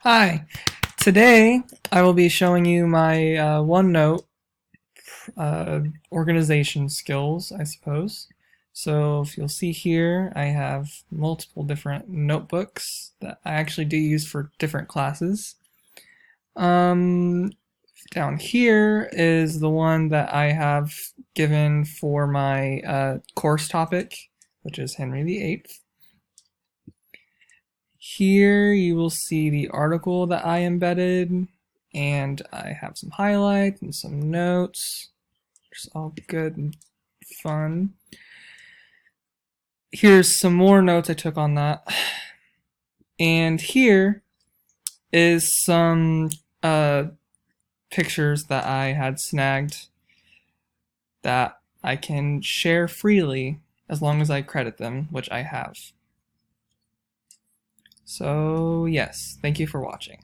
Hi, today I will be showing you my OneNote organization skills, I suppose. So if you'll see here, I have multiple different notebooks that I actually do use for different classes. Um, Down here is the one that I have given for my course topic, which is Henry VIII. Here you will see the article that I embedded, and I have some highlights and some notes. It's all good and fun. Here's some more notes I took on that. And here is some pictures that I had snagged that I can share freely as long as I credit them, which I have. So yes, thank you for watching.